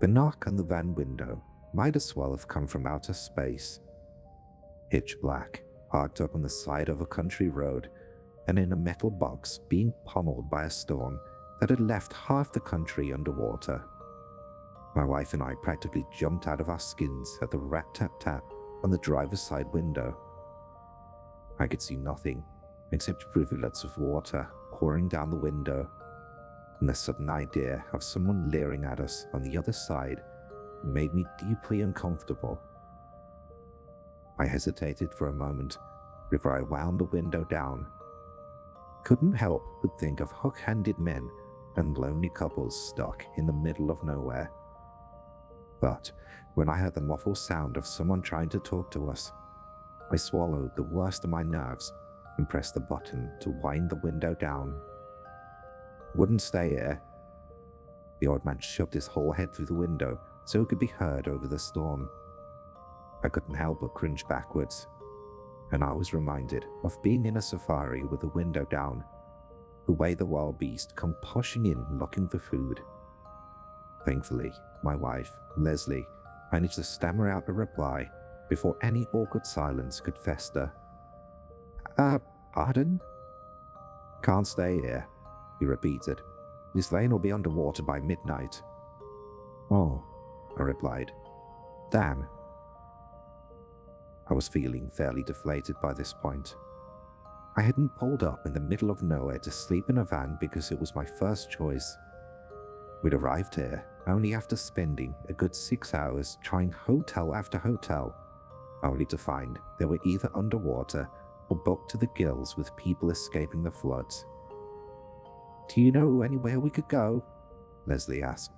The knock on the van window might as well have come from outer space. Pitch black, parked up on the side of a country road, and in a metal box being pummeled by a storm that had left half the country underwater. My wife and I practically jumped out of our skins at the rat-tap-tap on the driver's side window. I could see nothing except rivulets of water pouring down the window, and the sudden idea of someone leering at us on the other side made me deeply uncomfortable. I hesitated for a moment before I wound the window down. Couldn't help but think of hook-handed men and lonely couples stuck in the middle of nowhere. But when I heard the muffled sound of someone trying to talk to us, I swallowed the worst of my nerves and pressed the button to wind the window down. Wouldn't stay here. The old man shoved his whole head through the window so it could be heard over the storm. I couldn't help but cringe backwards, and I was reminded of being in a safari with the window down, the way the wild beast come pushing in looking for food. Thankfully, my wife, Leslie, managed to stammer out a reply before any awkward silence could fester. Pardon? Can't stay here, he repeated. This lane will be underwater by midnight. Oh, I replied. Damn. I was feeling fairly deflated by this point. I hadn't pulled up in the middle of nowhere to sleep in a van because it was my first choice. We'd arrived here only after spending a good 6 hours trying hotel after hotel, only to find they were either underwater or booked to the gills with people escaping the floods. Do you know anywhere we could go? Leslie asked.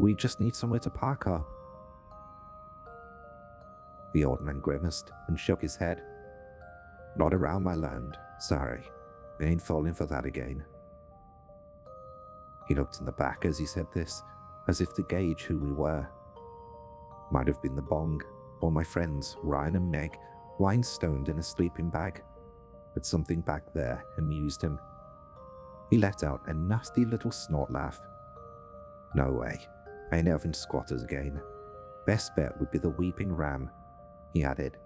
We just need somewhere to park up. The old man grimaced and shook his head. Not around my land, sorry. I ain't falling for that again. He looked in the back as he said this, as if to gauge who we were. Might have been the bong, or my friends Ryan and Meg, lying stoned in a sleeping bag, but something back there amused him. He let out a nasty little snort laugh. No way, I ain't having squatters again. Best bet would be the Weeping Ram, he added.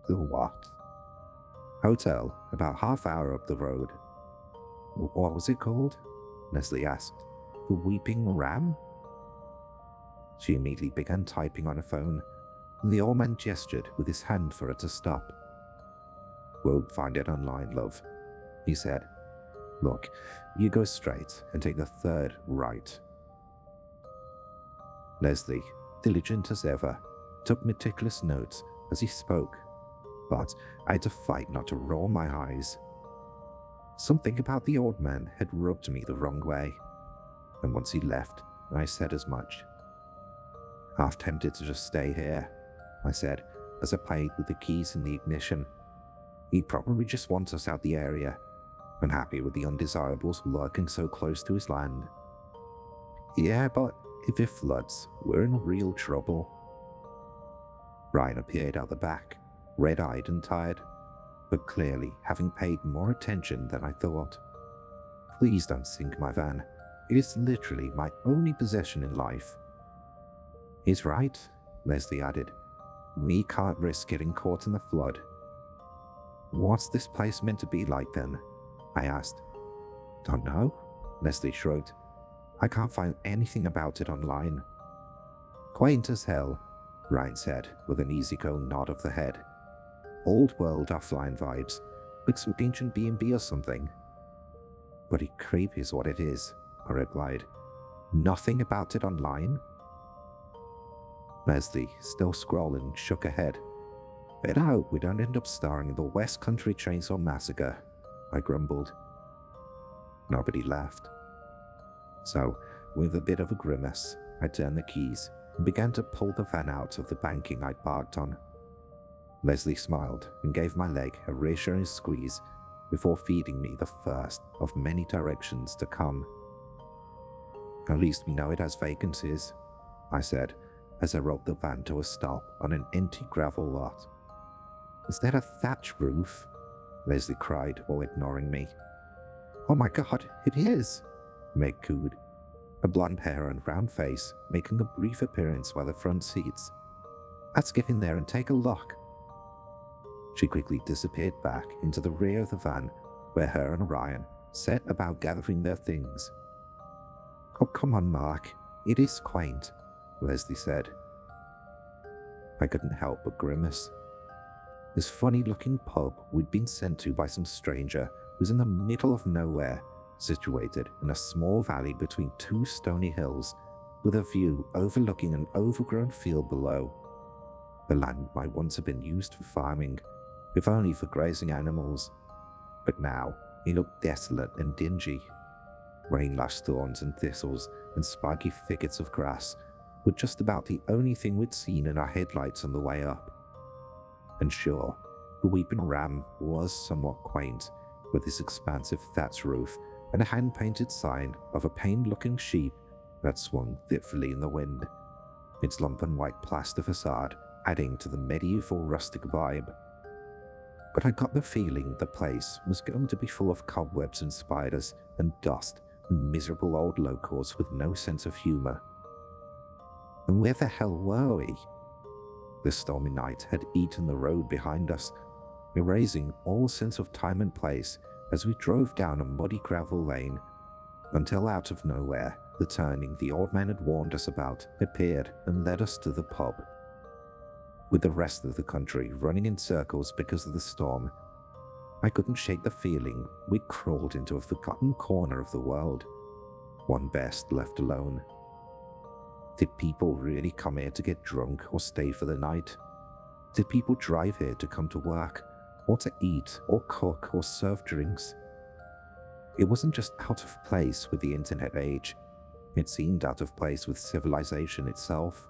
The what? Hotel, about half hour up the road. What was it called? Leslie asked. The Weeping Ram? She immediately began typing on her phone, and the old man gestured with his hand for her to stop. Won't find it online, love, he said. Look, you go straight and take the third right. Leslie, diligent as ever, took meticulous notes as he spoke, but I had to fight not to roll my eyes. Something about the old man had rubbed me the wrong way, and once he left, I said as much. Half tempted to just stay here, I said, as I played with the keys in the ignition. He'd probably just want us out the area, unhappy with the undesirables lurking so close to his land. Yeah, but if it floods, we're in real trouble. Ryan appeared out the back, red-eyed and tired, but clearly having paid more attention than I thought. Please don't sink my van. It is literally my only possession in life. He's right, Leslie added. We can't risk getting caught in the flood. What's this place meant to be like then? I asked. Don't know, Leslie shrugged. I can't find anything about it online. Quaint as hell, Ryan said with an easygoing nod of the head. Old world offline vibes, like some ancient B&B or something. Bloody creepy is what it is, I replied. Nothing about it online? Leslie, still scrolling, shook her head. Better hope we don't end up starring in the West Country Chainsaw Massacre, I grumbled. Nobody laughed. So, with a bit of a grimace, I turned the keys and began to pull the van out of the banking I'd parked on. Leslie smiled and gave my leg a reassuring squeeze before feeding me the first of many directions to come. At least we know it has vacancies, I said as I rolled the van to a stop on an empty gravel lot. Is that a thatch roof? Leslie cried while ignoring me. Oh my god, it is, Meg cooed. a blonde hair and round face making a brief appearance by the front seats. "Let's get in there and take a look." She quickly disappeared back into the rear of the van, where her and Ryan set about gathering their things. "Oh, come on, Mark. It is quaint," Leslie said. I couldn't help but grimace. This funny-looking pub we'd been sent to by some stranger was in the middle of nowhere, situated in a small valley between two stony hills, with a view overlooking an overgrown field below. The land might once have been used for farming, if only for grazing animals, but now it looked desolate and dingy. Rain-lashed thorns and thistles and spiky thickets of grass were just about the only thing we'd seen in our headlights on the way up. And sure, the Weeping Ram was somewhat quaint, with its expansive thatch roof and a hand-painted sign of a pained-looking sheep that swung fitfully in the wind, its lumpen white plaster facade adding to the medieval rustic vibe. But I got the feeling the place was going to be full of cobwebs and spiders and dust and miserable old locals with no sense of humor. And where the hell were we? The stormy night had eaten the road behind us, erasing all sense of time and place as we drove down a muddy gravel lane, until out of nowhere, the turning the old man had warned us about appeared and led us to the pub. With the rest of the country running in circles because of the storm, I couldn't shake the feeling we'd crawled into a forgotten corner of the world, one best left alone. Did people really come here to get drunk or stay for the night? Did people drive here to come to work, or to eat, or cook, or serve drinks? It wasn't just out of place with the internet age, it seemed out of place with civilization itself.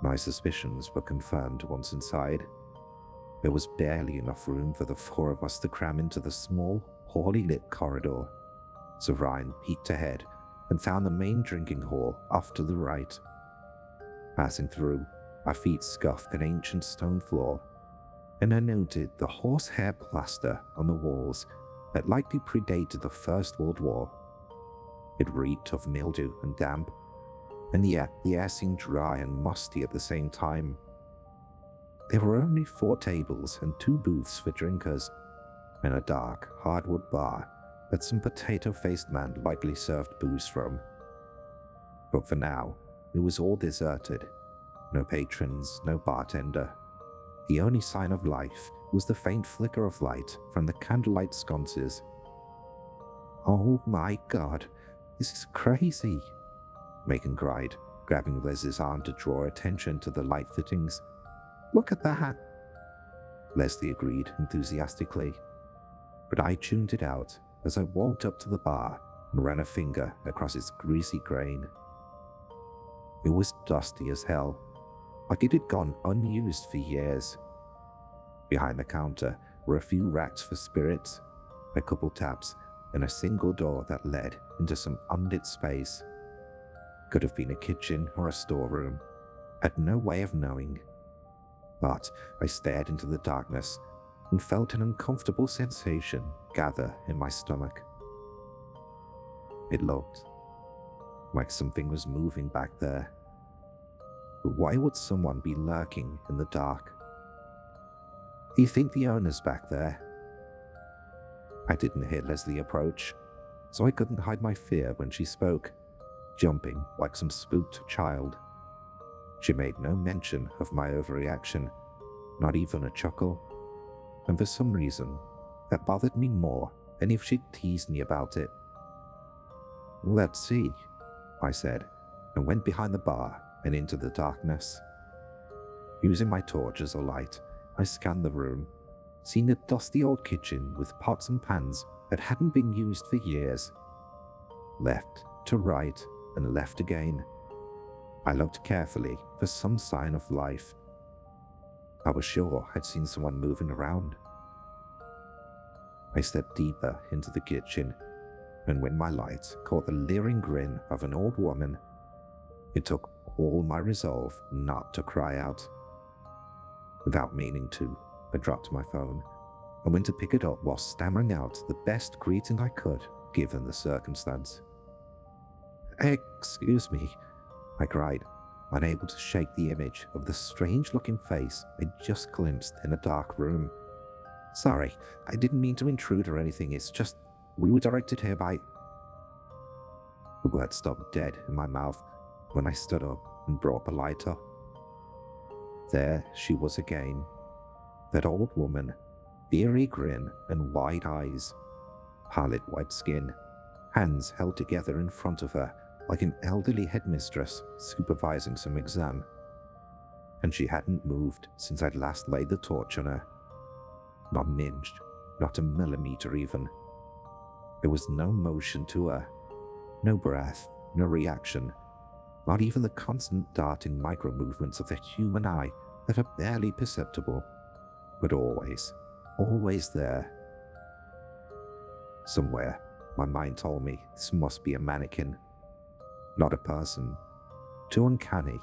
My suspicions were confirmed once inside. There was barely enough room for the four of us to cram into the small, poorly lit corridor, so Ryan peeked ahead and found the main drinking hall off to the right. Passing through, our feet scuffed an ancient stone floor, and I noted the horsehair plaster on the walls that likely predated the First World War. It reeked of mildew and damp, and yet the air seemed dry and musty at the same time. There were only 4 tables and 2 booths for drinkers, and a dark, hardwood bar that some potato-faced man likely served booze from. But for now, it was all deserted. No patrons, no bartender. The only sign of life was the faint flicker of light from the candlelight sconces. "Oh my God, this is crazy," Megan cried, grabbing Leslie's arm to draw attention to the light fittings. "Look at that!" Leslie agreed enthusiastically, but I tuned it out as I walked up to the bar and ran a finger across its greasy grain. It was dusty as hell, like it had gone unused for years. Behind the counter were a few racks for spirits, a couple taps, and a single door that led into some unlit space. Could have been a kitchen or a storeroom. Had no way of knowing. But I stared into the darkness and felt an uncomfortable sensation gather in my stomach. It looked like something was moving back there. But why would someone be lurking in the dark? "Do you think the owner's back there?" I didn't hear Leslie approach, so I couldn't hide my fear when she spoke, jumping like some spooked child. She made no mention of my overreaction, not even a chuckle, and for some reason, that bothered me more than if she'd teased me about it. "Let's see," I said, and went behind the bar and into the darkness. Using my torch as a light, I scanned the room, seeing a dusty old kitchen with pots and pans that hadn't been used for years. Left to right and left again. I looked carefully for some sign of life. I was sure I'd seen someone moving around. I stepped deeper into the kitchen, and when my light caught the leering grin of an old woman, it took all my resolve not to cry out. Without meaning to, I dropped my phone and went to pick it up while stammering out the best greeting I could given the circumstance. Excuse me, I cried, unable to shake the image of the strange-looking face I'd just glimpsed in a dark room. Sorry, I didn't mean to intrude or anything, it's just we were directed here by... The word stopped dead in my mouth when I stood up and brought the lighter. There she was again, that old woman, beery grin and wide eyes, pallid white skin, hands held together in front of her like an elderly headmistress supervising some exam. And she hadn't moved since I'd last laid the torch on her. Not an inch, not a millimeter even. There was no motion to her, no breath, no reaction, not even the constant darting micro-movements of the human eye that are barely perceptible, but always, always there. Somewhere, my mind told me this must be a mannequin, not a person. Too uncanny,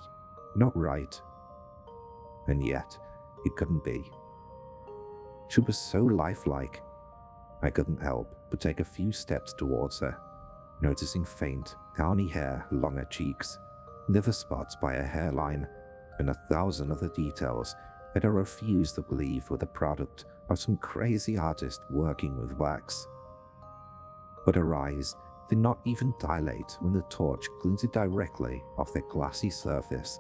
not right. And yet, it couldn't be. She was so lifelike. I couldn't help but take a few steps towards her, noticing faint, downy hair along her cheeks, liver spots by her hairline, and 1,000 other details that I refused to believe were the product of some crazy artist working with wax. But her eyes did not even dilate when the torch glinted directly off their glassy surface.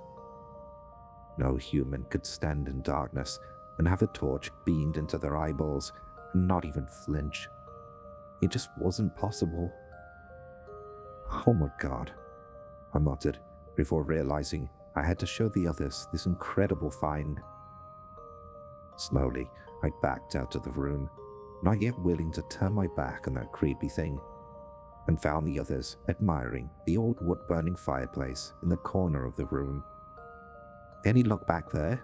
No human could stand in darkness and have a torch beamed into their eyeballs and not even flinch. It just wasn't possible. Oh my God, I muttered before realizing I had to show the others this incredible find. Slowly, I backed out of the room, not yet willing to turn my back on that creepy thing, and found the others admiring the old wood-burning fireplace in the corner of the room. "Any luck back there?"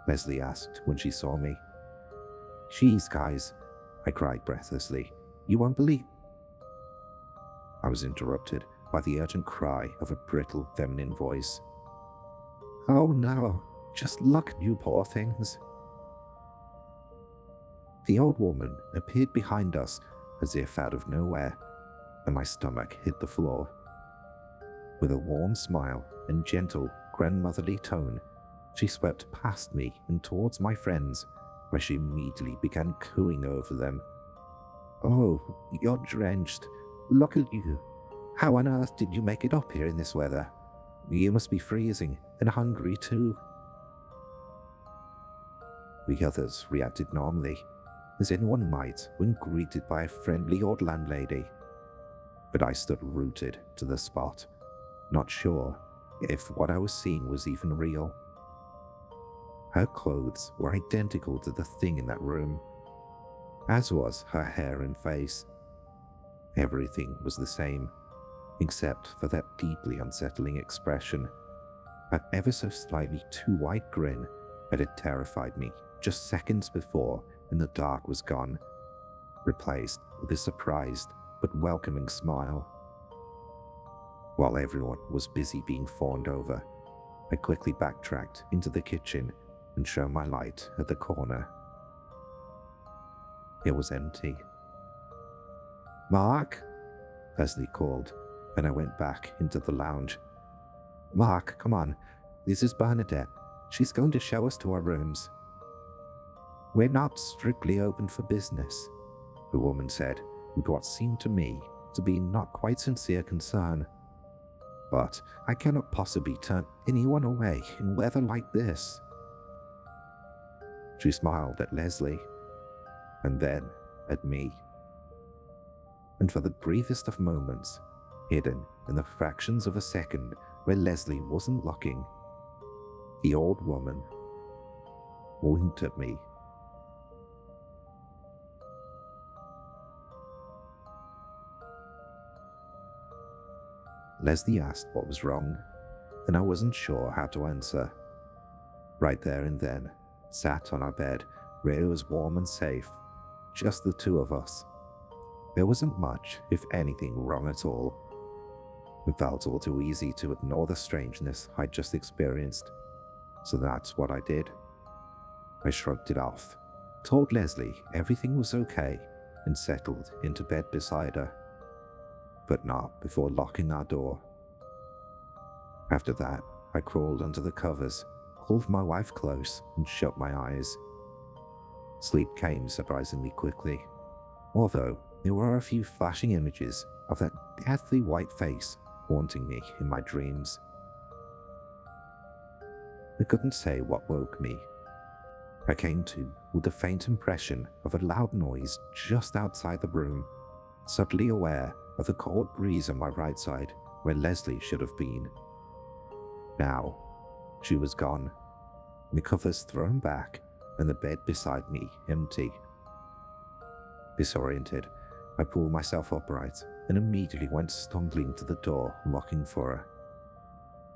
Leslie asked when she saw me. "Jeez, guys," I cried breathlessly. "You won't believe..." I was interrupted by the urgent cry of a brittle feminine voice. "Oh no, just look, you poor things." The old woman appeared behind us as if out of nowhere, and my stomach hit the floor. With a warm smile and gentle, grandmotherly tone, she swept past me and towards my friends, where she immediately began cooing over them. "Oh, you're drenched. Look at you. How on earth did you make it up here in this weather? You must be freezing and hungry too." The others reacted normally, as anyone might when greeted by a friendly old landlady. But I stood rooted to the spot, not sure if what I was seeing was even real. Her clothes were identical to the thing in that room, as was her hair and face. Everything was the same, except for that deeply unsettling expression, that ever so slightly too wide grin that had terrified me just seconds before and the dark was gone, replaced with a surprised but welcoming smile. While everyone was busy being fawned over, I quickly backtracked into the kitchen and shone my light at the corner. It was empty. "Mark?" Leslie called, and I went back into the lounge. "Mark, come on. This is Bernadette. She's going to show us to our rooms." "We're not strictly open for business," the woman said, with what seemed to me to be not quite sincere concern. "But I cannot possibly turn anyone away in weather like this." She smiled at Leslie, and then at me. And for the briefest of moments, hidden in the fractions of a second where Leslie wasn't looking, the old woman winked at me. Leslie asked what was wrong, and I wasn't sure how to answer. Right there and then, sat on our bed where it was warm and safe, just the two of us. There wasn't much, if anything, wrong at all. It felt all too easy to ignore the strangeness I'd just experienced, so that's what I did. I shrugged it off, told Leslie everything was okay, and settled into bed beside her. But not before locking our door After that, I crawled under the covers, pulled my wife close, and shut my eyes. Sleep came surprisingly quickly, although there were a few flashing images of that deathly white face haunting me in my dreams. I couldn't say what woke me. I came to with the faint impression of a loud noise just outside the room, suddenly aware of the cold breeze on my right side where Leslie should have been. Now, she was gone, the covers thrown back and the bed beside me empty. Disoriented, I pulled myself upright and immediately went stumbling to the door, looking for her.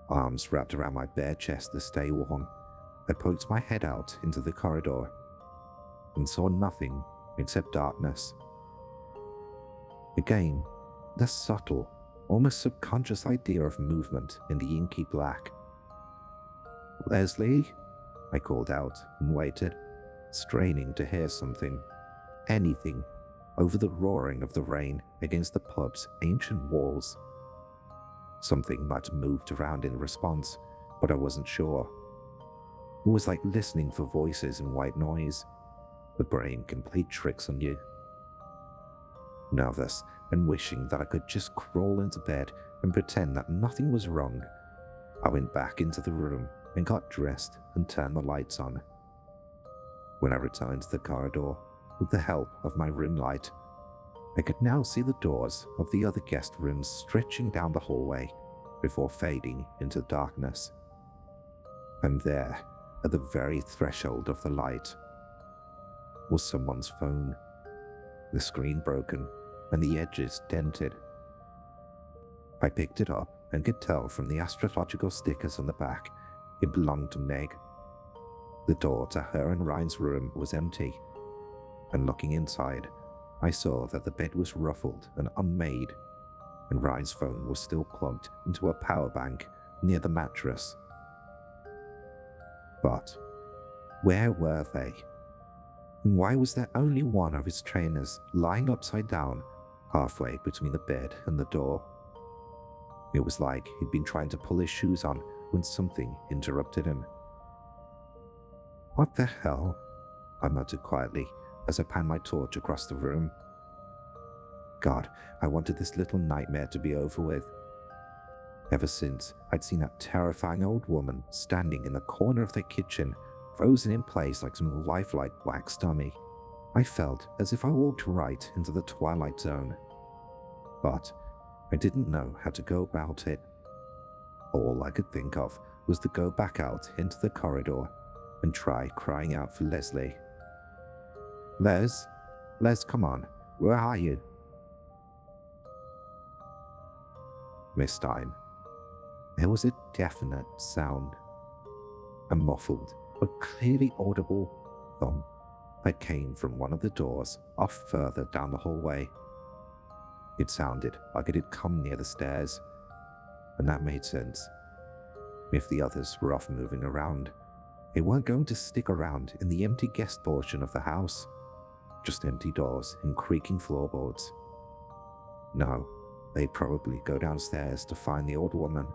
Arms wrapped around my bare chest to stay warm, I poked my head out into the corridor and saw nothing except darkness. Again, the subtle, almost subconscious idea of movement in the inky black. "Leslie?" I called out and waited, straining to hear something, anything, over the roaring of the rain against the pub's ancient walls. Something might have moved around in response, but I wasn't sure. It was like listening for voices in white noise. The brain can play tricks on you. Nervous and wishing that I could just crawl into bed and pretend that nothing was wrong, I went back into the room and got dressed and turned the lights on. When I returned to the corridor, with the help of my room light, I could now see the doors of the other guest rooms stretching down the hallway before fading into darkness. And there, at the very threshold of the light, was someone's phone, the screen broken and the edges dented. I picked it up and could tell from the astrological stickers on the back it belonged to Meg. The door to her and Ryan's room was empty, and looking inside, I saw that the bed was ruffled and unmade, and Ryan's phone was still plugged into a power bank near the mattress. But where were they? And why was there only one of his trainers lying upside down, halfway between the bed and the door? It was like he'd been trying to pull his shoes on when something interrupted him. "What the hell?" I muttered quietly as I panned my torch across the room. God, I wanted this little nightmare to be over with. Ever since I'd seen that terrifying old woman standing in the corner of the kitchen, frozen in place like some lifelike wax dummy, I felt as if I walked right into the Twilight Zone. But I didn't know how to go about it. All I could think of was to go back out into the corridor and try crying out for Leslie. Les, come on, where are you?" This time, there was a definite sound, a muffled but clearly audible thump that came from one of the doors off further down the hallway. It sounded like it had come near the stairs, and that made sense. If the others were off moving around, they weren't going to stick around in the empty guest portion of the house, just empty doors and creaking floorboards. No, they'd probably go downstairs to find the old woman.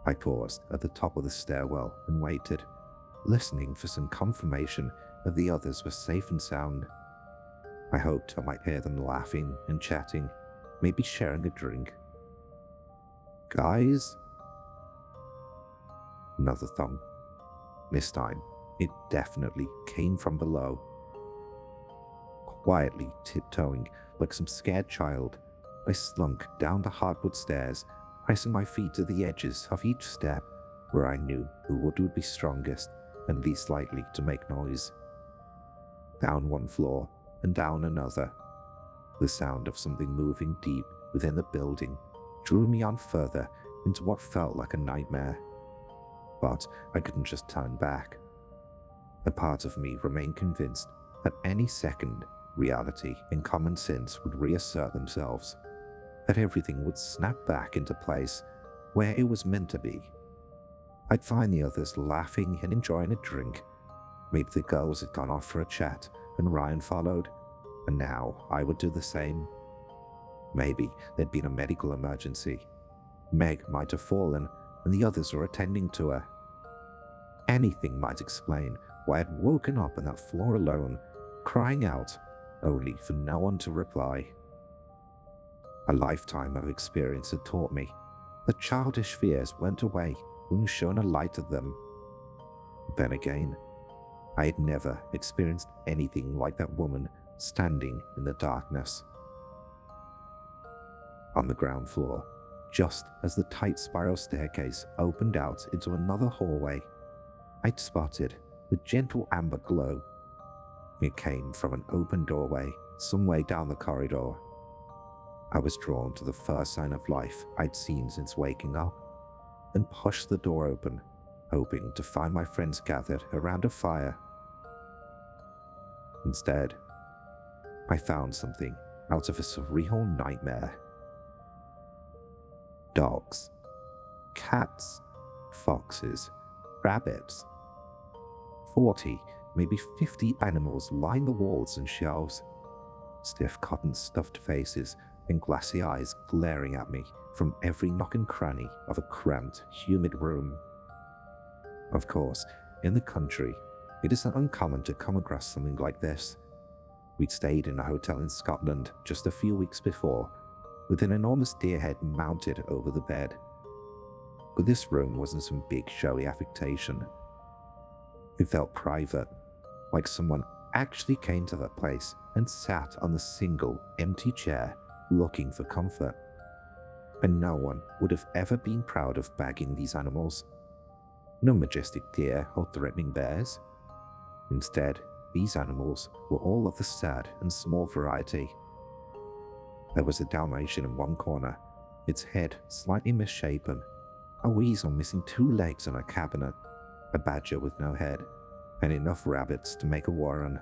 I paused at the top of the stairwell and waited, listening for some confirmation that the others were safe and sound. I hoped I might hear them laughing and chatting, maybe sharing a drink. "Guys?" Another thump. This time, it definitely came from below. Quietly tiptoeing like some scared child, I slunk down the hardwood stairs, pressing my feet to the edges of each step where I knew who would be strongest and least likely to make noise. Down one floor and down another. The sound of something moving deep within the building drew me on further into what felt like a nightmare. But I couldn't just turn back. A part of me remained convinced that any second, reality and common sense would reassert themselves, that everything would snap back into place where it was meant to be. I'd find the others laughing and enjoying a drink. Maybe the girls had gone off for a chat and Ryan followed, and now I would do the same. Maybe there'd been a medical emergency. Meg might have fallen, and the others were attending to her. Anything might explain why I'd woken up on that floor alone, crying out, only for no one to reply. A lifetime of experience had taught me that childish fears went away when you shone a light at them. Then again, I had never experienced anything like that woman standing in the darkness. On the ground floor, just as the tight spiral staircase opened out into another hallway, I'd spotted a gentle amber glow. It came from an open doorway some way down the corridor. I was drawn to the first sign of life I'd seen since waking up, and pushed the door open, hoping to find my friends gathered around a fire. Instead, I found something out of a surreal nightmare. Dogs, cats, foxes, rabbits. 40, maybe 50 animals lined the walls and shelves, stiff cotton stuffed faces and glassy eyes glaring at me from every nook and cranny of a cramped, humid room. Of course, in the country, it isn't uncommon to come across something like this. We'd stayed in a hotel in Scotland just a few weeks before, with an enormous deer head mounted over the bed. But this room wasn't some big showy affectation. It felt private, like someone actually came to that place and sat on the single empty chair looking for comfort. And no one would have ever been proud of bagging these animals. No majestic deer or threatening bears. Instead, these animals were all of the sad and small variety. There was a Dalmatian in one corner, its head slightly misshapen, a weasel missing 2 legs on a cabinet, a badger with no head, and enough rabbits to make a warren,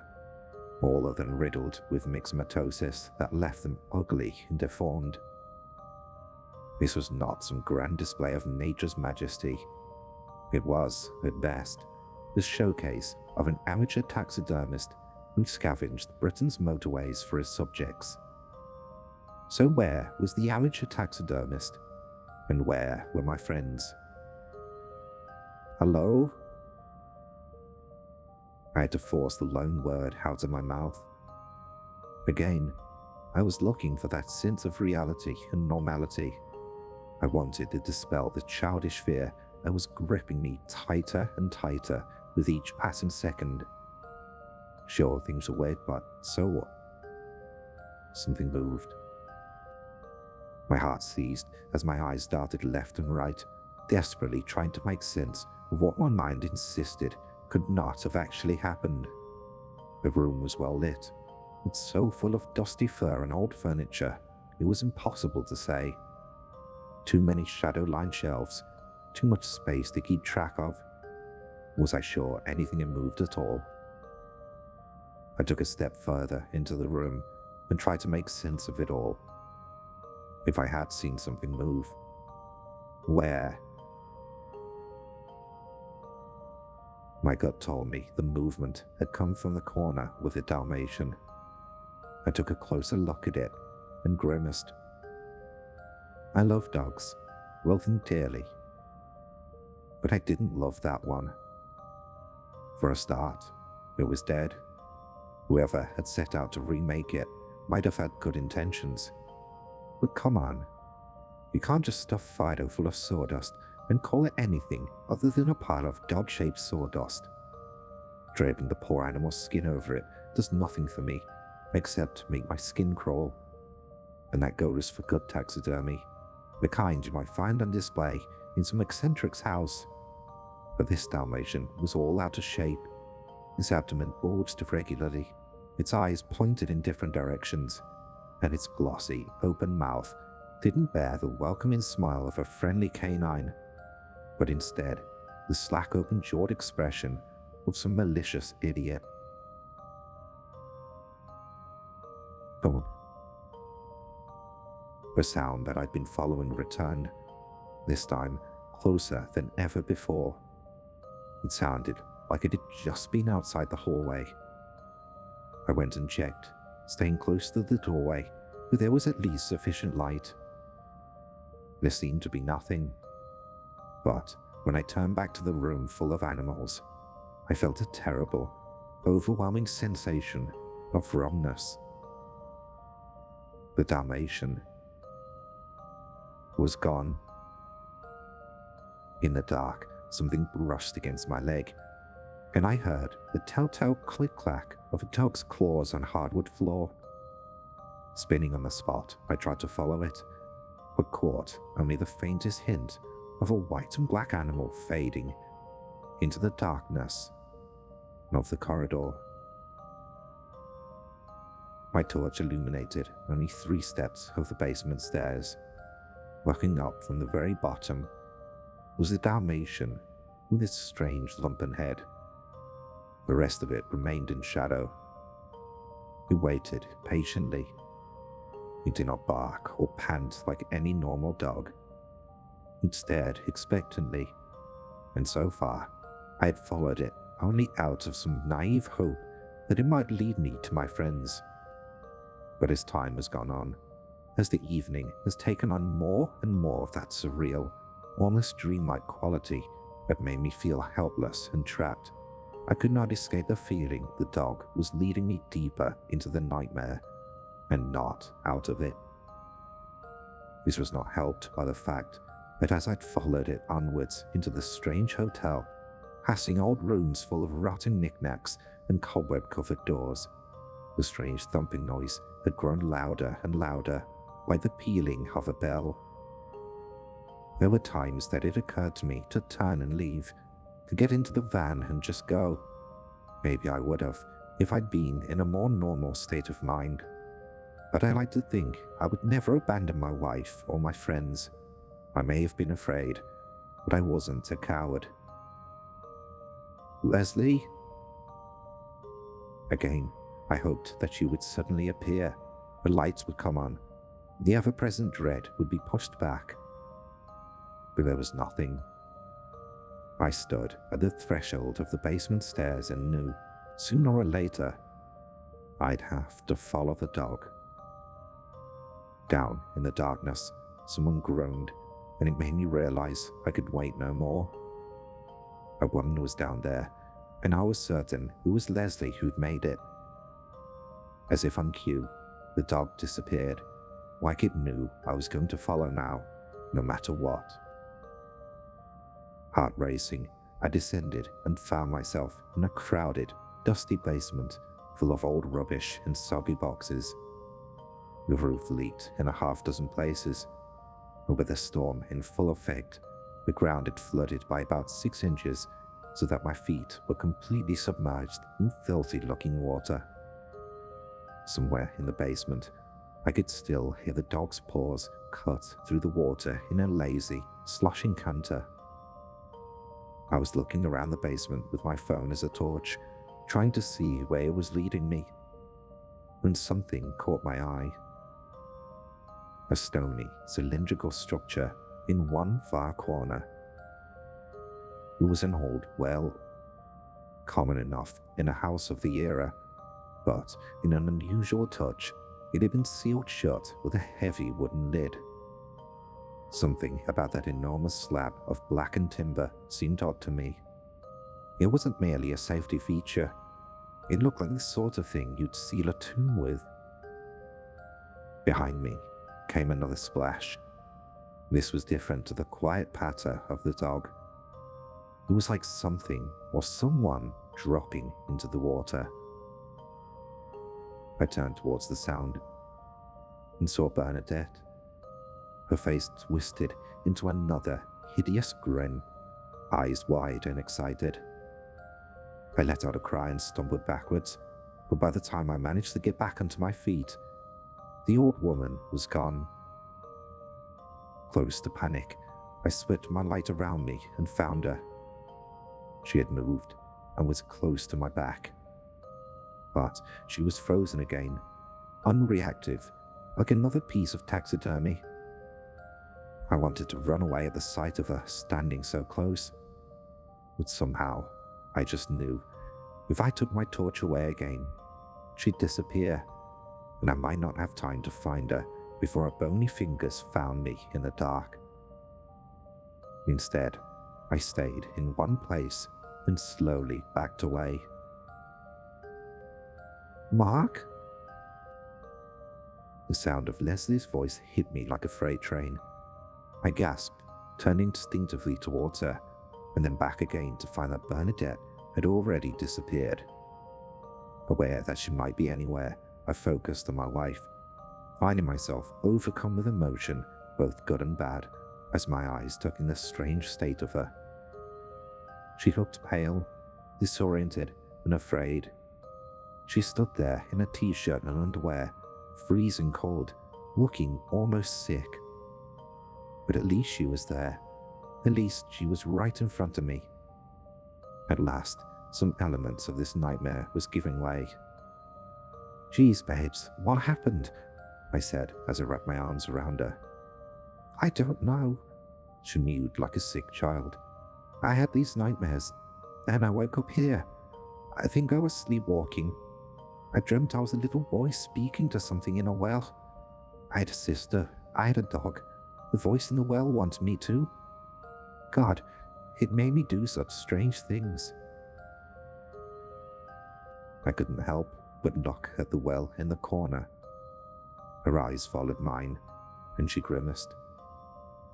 all of them riddled with myxomatosis that left them ugly and deformed. This was not some grand display of nature's majesty. It was, at best, the showcase of an amateur taxidermist who scavenged Britain's motorways for his subjects. So where was the amateur taxidermist? And where were my friends? Hello? I had to force the lone word out of my mouth. Again, I was looking for that sense of reality and normality. I wanted to dispel the childish fear that was gripping me tighter and tighter with each passing second. Sure, things were weird, but so what? Something moved. My heart seized as my eyes darted left and right, desperately trying to make sense of what my mind insisted could not have actually happened. The room was well lit, but so full of dusty fur and old furniture, it was impossible to say. Too many shadow-lined shelves, too much space to keep track of. Was I sure anything had moved at all? I took a step further into the room and tried to make sense of it all. If I had seen something move, where? My gut told me the movement had come from the corner with the Dalmatian. I took a closer look at it and grimaced. I love dogs, love them dearly. But I didn't love that one. For a start, it was dead. Whoever had set out to remake it might have had good intentions. But come on, you can't just stuff Fido full of sawdust and call it anything other than a pile of dog-shaped sawdust. Draping the poor animal's skin over it does nothing for me, except make my skin crawl. And that goes for good taxidermy, the kind you might find on display in some eccentric's house. But this Dalmatian was all out of shape. Its abdomen bulged irregularly, its eyes pointed in different directions, and its glossy, open mouth didn't bear the welcoming smile of a friendly canine, but instead the slack open-jawed expression of some malicious idiot. Boom. The sound that I'd been following returned, this time closer than ever before. It sounded like it had just been outside the hallway. I went and checked, staying close to the doorway where there was at least sufficient light. There seemed to be nothing. But when I turned back to the room full of animals, I felt a terrible, overwhelming sensation of wrongness. The Dalmatian was gone. In the dark, something brushed against my leg, and I heard the telltale click-clack of a dog's claws on hardwood floor. Spinning on the spot, I tried to follow it, but caught only the faintest hint of a white and black animal fading into the darkness of the corridor. My torch illuminated only 3 steps of the basement stairs. Looking up from the very bottom was the Dalmatian with its strange lumpen head. The rest of it remained in shadow. We waited patiently. It did not bark or pant like any normal dog. It stared expectantly, and so far I had followed it only out of some naive hope that it might lead me to my friends. But as time has gone on, as the evening has taken on more and more of that surreal, almost dreamlike quality that made me feel helpless and trapped, I could not escape the feeling the dog was leading me deeper into the nightmare and not out of it. This was not helped by the fact that as I'd followed it onwards into the strange hotel, passing old rooms full of rotten knickknacks and cobweb-covered doors, the strange thumping noise had grown louder and louder, like the pealing of a bell. There were times that it occurred to me to turn and leave, to get into the van and just go. Maybe I would have, if I'd been in a more normal state of mind. But I like to think I would never abandon my wife or my friends. I may have been afraid, but I wasn't a coward. Leslie? Again, I hoped that she would suddenly appear. The lights would come on. The ever-present dread would be pushed back. But there was nothing. I stood at the threshold of the basement stairs and knew, sooner or later, I'd have to follow the dog. Down in the darkness, someone groaned, and it made me realize I could wait no more. A woman was down there, and I was certain it was Leslie who'd made it. As if on cue, the dog disappeared, like it knew I was going to follow now, no matter what. Heart racing, I descended and found myself in a crowded, dusty basement full of old rubbish and soggy boxes. The roof leaked in a half-dozen places, and with the storm in full effect, the ground had flooded by about 6 inches so that my feet were completely submerged in filthy-looking water. Somewhere in the basement, I could still hear the dog's paws cut through the water in a lazy, sloshing canter. I was looking around the basement with my phone as a torch, trying to see where it was leading me, when something caught my eye. A stony, cylindrical structure in one far corner. It was an old well, common enough in a house of the era, but in an unusual touch, it had been sealed shut with a heavy wooden lid. Something about that enormous slab of blackened timber seemed odd to me. It wasn't merely a safety feature. It looked like the sort of thing you'd seal a tomb with. Behind me came another splash. This was different to the quiet patter of the dog. It was like something or someone dropping into the water. I turned towards the sound and saw Bernadette. Her face twisted into another hideous grin, eyes wide and excited. I let out a cry and stumbled backwards, but by the time I managed to get back onto my feet, the old woman was gone. Close to panic, I swept my light around me and found her. She had moved and was close to my back. But she was frozen again, unreactive, like another piece of taxidermy. I wanted to run away at the sight of her standing so close, but somehow I just knew if I took my torch away again, she'd disappear, and I might not have time to find her before her bony fingers found me in the dark. Instead, I stayed in one place and slowly backed away. "Mark?" The sound of Leslie's voice hit me like a freight train. I gasped, turned instinctively towards her, and then back again to find that Bernadette had already disappeared. Aware that she might be anywhere, I focused on my wife, finding myself overcome with emotion, both good and bad, as my eyes took in the strange state of her. She looked pale, disoriented, and afraid. She stood there in a t-shirt and underwear, freezing cold, looking almost sick. But at least she was there. At least she was right in front of me. At last, some elements of this nightmare was giving way. "Geez, babes, what happened?" I said as I wrapped my arms around her. "I don't know," she mewed like a sick child. "I had these nightmares, and I woke up here. I think I was sleepwalking. I dreamt I was a little boy speaking to something in a well. I had a sister, I had a dog. The voice in the well wanted me too. God, it made me do such strange things." I couldn't help but look at the well in the corner. Her eyes followed mine, and she grimaced.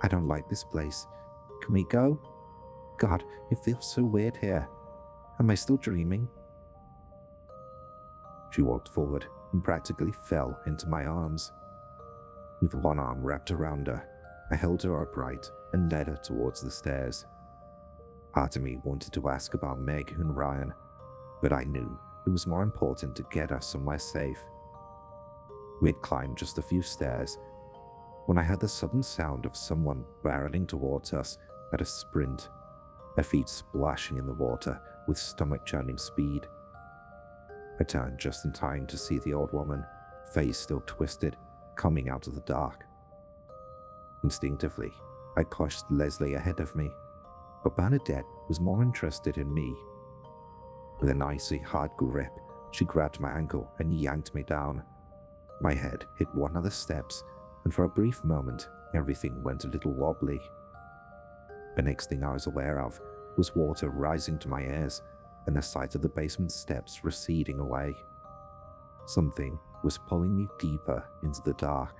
"I don't like this place. Can we go? God, it feels so weird here. Am I still dreaming?" She walked forward and practically fell into my arms. With one arm wrapped around her, I held her upright and led her towards the stairs. Part of me wanted to ask about Meg and Ryan, but I knew it was more important to get us somewhere safe. We had climbed just a few stairs when I heard the sudden sound of someone barreling towards us at a sprint, their feet splashing in the water with stomach-churning speed. I turned just in time to see the old woman, face still twisted, coming out of the dark. Instinctively, I pushed Leslie ahead of me, but Bernadette was more interested in me. With an icy, hard grip, she grabbed my ankle and yanked me down. My head hit one of the steps, and for a brief moment, everything went a little wobbly. The next thing I was aware of was water rising to my ears and the sight of the basement steps receding away. Something was pulling me deeper into the dark.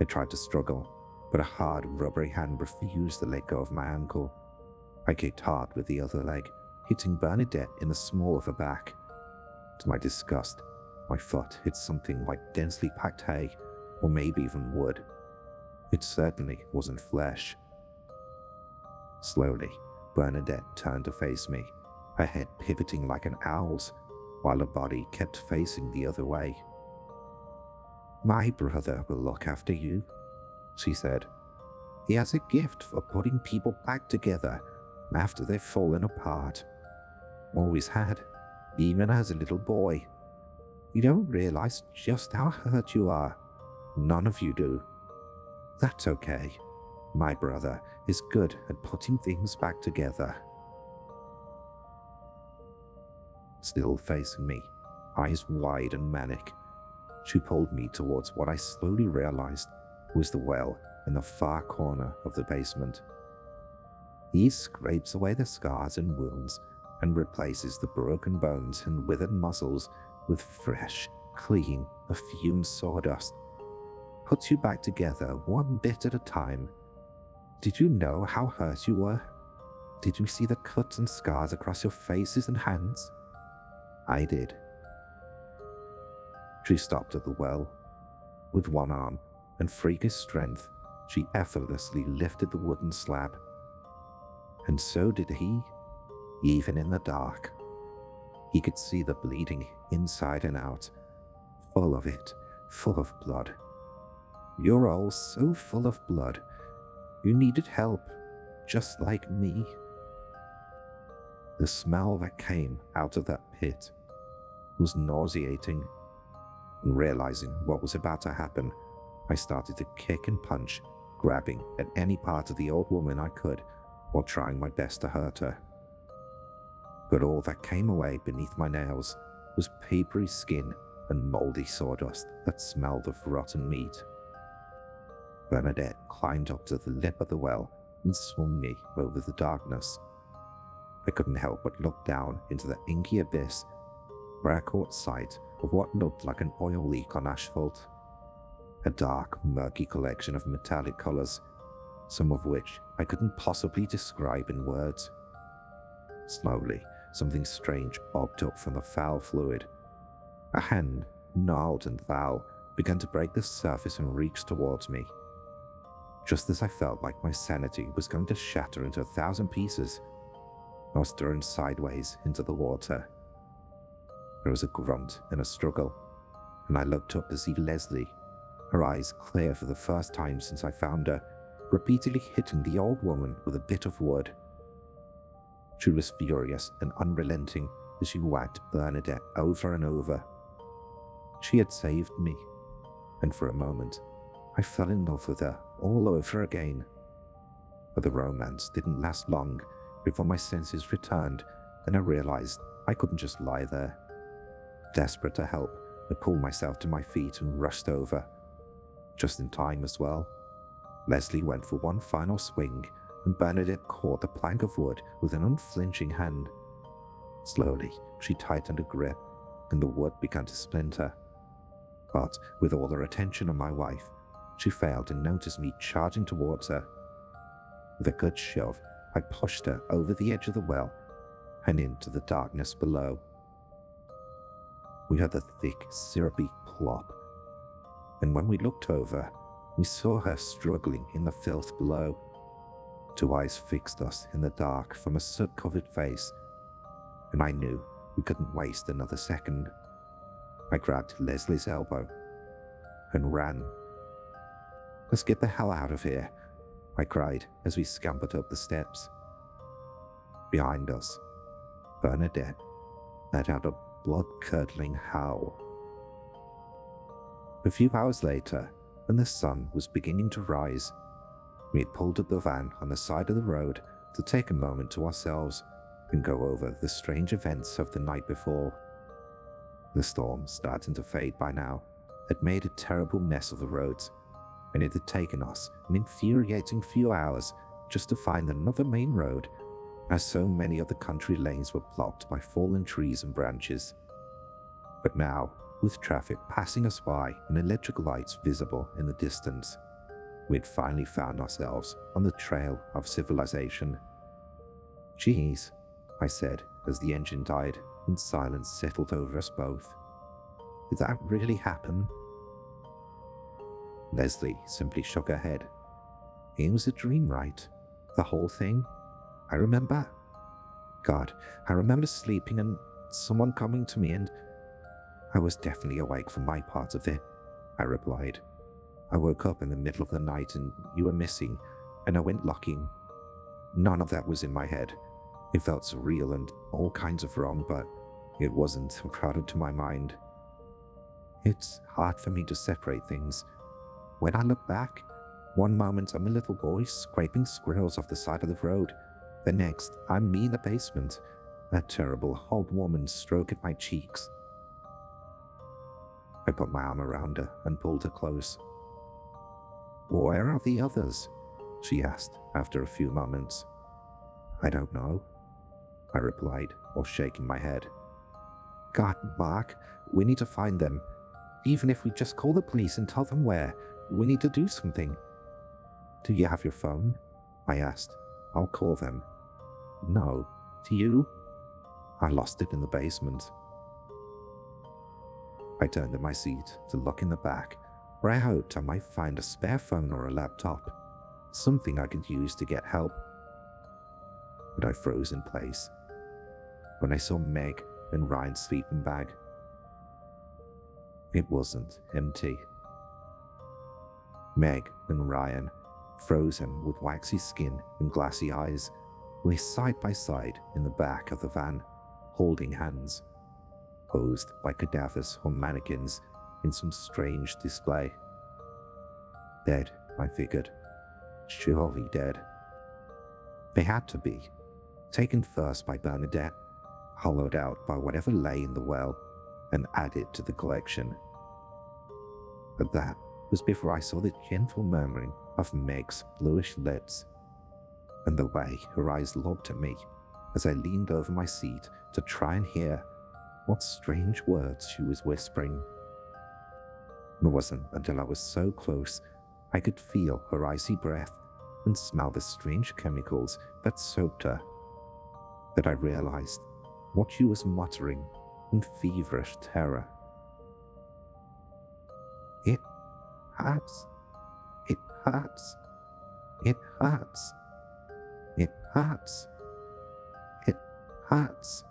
I tried to struggle, but a hard, rubbery hand refused to let go of my ankle. I kicked hard with the other leg, hitting Bernadette in the small of her back. To my disgust, my foot hit something like densely packed hay, or maybe even wood. It certainly wasn't flesh. Slowly, Bernadette turned to face me, her head pivoting like an owl's, while her body kept facing the other way. "My brother will look after you," she said. "He has a gift for putting people back together after they've fallen apart. Always had, even as a little boy. You don't realize just how hurt you are. None of you do. That's okay. My brother is good at putting things back together." Still facing me, eyes wide and manic, she pulled me towards what I slowly realized was the well in the far corner of the basement. He scrapes away the scars and wounds and replaces the broken bones and withered muscles with fresh, clean, perfumed sawdust. Puts you back together one bit at a time. Did you know how hurt you were? Did you see the cuts and scars across your faces and hands? I did. She stopped at the well. With one arm and freakish strength, she effortlessly lifted the wooden slab. And so did he, even in the dark. He could see the bleeding inside and out, full of it, full of blood. You're all so full of blood. You needed help, just like me. The smell that came out of that pit was nauseating. And realizing what was about to happen, I started to kick and punch, grabbing at any part of the old woman I could while trying my best to hurt her. But all that came away beneath my nails was papery skin and moldy sawdust that smelled of rotten meat. Bernadette climbed up to the lip of the well and swung me over the darkness. I couldn't help but look down into the inky abyss, where I caught sight of what looked like an oil leak on asphalt. A dark, murky collection of metallic colors, some of which I couldn't possibly describe in words. Slowly, something strange bobbed up from the foul fluid. A hand, gnarled and foul, began to break the surface and reach towards me. Just as I felt like my sanity was going to shatter into 1,000 pieces, I was thrown sideways into the water. There was a grunt and a struggle, and I looked up to see Leslie, her eyes clear for the first time since I found her, repeatedly hitting the old woman with a bit of wood. She was furious and unrelenting as she whacked Bernadette over and over. She had saved me, and for a moment, I fell in love with her all over again. But the romance didn't last long before my senses returned and I realized I couldn't just lie there. Desperate to help, I pulled myself to my feet and rushed over. Just in time as well. Leslie went for one final swing and Bernadette caught the plank of wood with an unflinching hand. Slowly, she tightened her grip and the wood began to splinter. But with all her attention on my wife, she failed to notice me charging towards her. With a good shove, I pushed her over the edge of the well and into the darkness below. We heard a thick, syrupy plop, and when we looked over, we saw her struggling in the filth below. Two eyes fixed us in the dark from a soot-covered face, and I knew we couldn't waste another second. I grabbed Leslie's elbow and ran. "Let's get the hell out of here," I cried as we scampered up the steps. Behind us, Bernadette let out a blood-curdling howl. A few hours later, when the sun was beginning to rise, we had pulled up the van on the side of the road to take a moment to ourselves and go over the strange events of the night before. The storm, starting to fade by now, had made a terrible mess of the roads, and it had taken us an infuriating few hours just to find another main road, as so many of the country lanes were blocked by fallen trees and branches. But now, with traffic passing us by and electric lights visible in the distance, we had finally found ourselves on the trail of civilization. "Geez," I said as the engine died and silence settled over us both. "Did that really happen?" Leslie simply shook her head. "It was a dream, right? The whole thing? I remember. God, I remember sleeping and someone coming to me and I was definitely awake for my part of it," I replied. "I woke up in the middle of the night and you were missing, and I went looking. None of that was in my head. It felt surreal and all kinds of wrong, but it wasn't a product to my mind. It's hard for me to separate things. When I look back, one moment I'm a little boy scraping squirrels off the side of the road. The next, I'm me in the basement, a terrible old woman stroking my cheeks." I put my arm around her and pulled her close. "Where are the others?" she asked after a few moments. "I don't know," I replied while shaking my head. "God, Mark, we need to find them. Even if we just call the police and tell them where, we need to do something." "Do you have your phone?" I asked. "I'll call them." "No. Do you?" "I lost it in the basement." I turned in my seat to look in the back, where I hoped I might find a spare phone or a laptop, something I could use to get help. But I froze in place when I saw Meg and Ryan's sleeping bag. It wasn't empty. Meg and Ryan, frozen with waxy skin and glassy eyes, lay side by side in the back of the van, holding hands, posed by cadavers or mannequins in some strange display. Dead, I figured. Surely dead. They had to be. Taken first by Bernadette, hollowed out by whatever lay in the well, and added to the collection. But that was before I saw the gentle murmuring of Meg's bluish lips. and the way her eyes looked at me as I leaned over my seat to try and hear what strange words she was whispering. It wasn't until I was so close I could feel her icy breath and smell the strange chemicals that soaked her that I realized what she was muttering in feverish terror. It hurts. It hurts. It hurts. It hurts. It hurts.